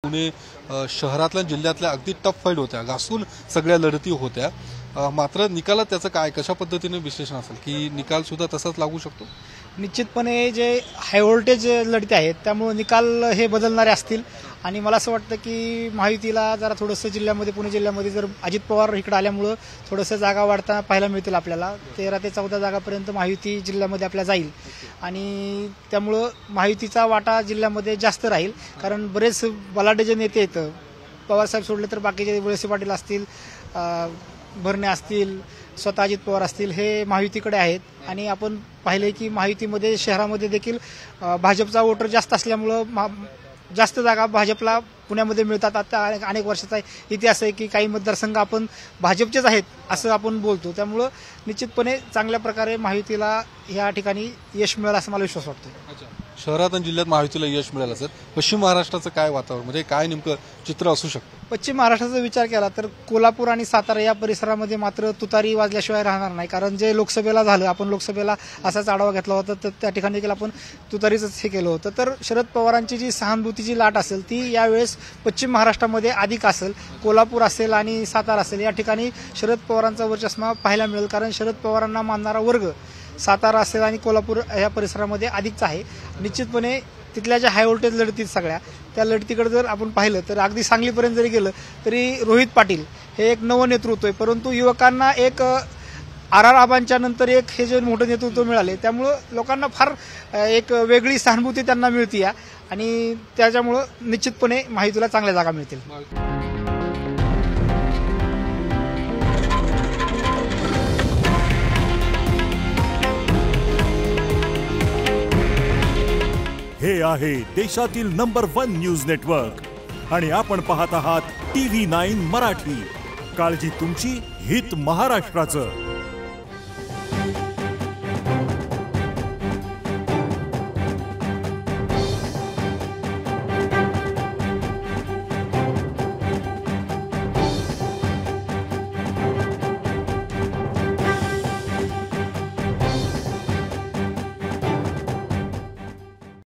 पुणे शहरातल्या जिल्ह्यातल्या अगदी टफ फाईट होत्या, घासून सगळ्या लढती होत्या. मात्र निकालात त्याचं काय कशा पद्धतीने विश्लेषण असेल की निकाल सुद्धा तसाच लागू शकतो? निश्चितपणे जे हाय व्होल्टेज लढती आहेत त्यामुळे निकाल हे बदलणारे असतील आणि मला असं वाटतं की महायुतीला जरा थोडंसं जिल्ह्यामध्ये पुणे जिल्ह्यामध्ये जर अजित पवार इकडे आल्यामुळं थोडंसं जागा वाढताना पाहायला मिळतील. आपल्याला 13 ते 14 जागापर्यंत महायुती जिल्ह्यामध्ये आपल्या जाईल आणि त्यामुळं महायुतीचा वाटा जिल्ह्यामध्ये जास्त राहील. कारण बरेच बलाढ्य जे नेते आहेत, पवारसाहेब सोडले तर बाकीचे वळसे पाटील असतील, भरणे असतील, स्वतः अजित पवार असतील, हे महायुतीकडे आहेत. आणि आपण पाहिले की महायुतीमध्ये शहरामध्ये देखील भाजपचा वोटर जास्त असल्यामुळं जास्त जागा भाजपला पुण्यामध्ये मिळतात. आता अनेक वर्षाचा इतिहास आहे की काही मतदारसंघ आपण भाजपचेच आहेत असं आपण बोलतो. त्यामुळं निश्चितपणे चांगल्या प्रकारे महायुतीला या ठिकाणी यश मिळेल असं मला विश्वास वाटतो. शहरात आणि जिल्ह्यात महायुतीला यश मिळालं असेल. पश्चिम महाराष्ट्राचं काय वातावरण, म्हणजे काय नेमकं चित्र असू शकतं? पश्चिम महाराष्ट्राचा विचार केला तर कोल्हापूर आणि सातारा या परिसरामध्ये मात्र तुतारी वाजल्याशिवाय राहणार नाही. कारण जे लोकसभेला झालं, आपण लोकसभेला असाच आढावा घेतला होता तर त्या ठिकाणी देखील आपण तुतारीच हे केलं होतं. तर शरद पवारांची जी सहानुभूतीची लाट असेल ती यावेळेस पश्चिम महाराष्ट्रामध्ये अधिक असेल. कोल्हापूर असेल आणि सातारा असेल या ठिकाणी शरद पवारांचा वर्चस्व पाहायला मिळेल. कारण शरद पवारांना मानणारा वर्ग सातारा असेल आणि कोल्हापूर या परिसरामध्ये अधिकचा आहे. निश्चितपणे तिथल्या ज्या हाय व्होल्टेज लढती सगळ्या त्या लढतीकडे जर आपण पाहिलं तर अगदी सांगलीपर्यंत जरी गेलं तरी रोहित पाटील हे एक नवं नेतृत्व आहे. परंतु युवकांना एक आर आबांच्या नंतर एक हे जे मोठं नेतृत्व मिळाले त्यामुळं लोकांना फार एक वेगळी सहानुभूती त्यांना मिळते आणि त्याच्यामुळं निश्चितपणे महायुतीला चांगल्या जागा मिळतील. हे आहे देशातील नंबर 1 न्यूज नेटवर्क आणि आपण पाहत आहात TV9 मराठी. काळजी तुमची, हित महाराष्ट्राचं.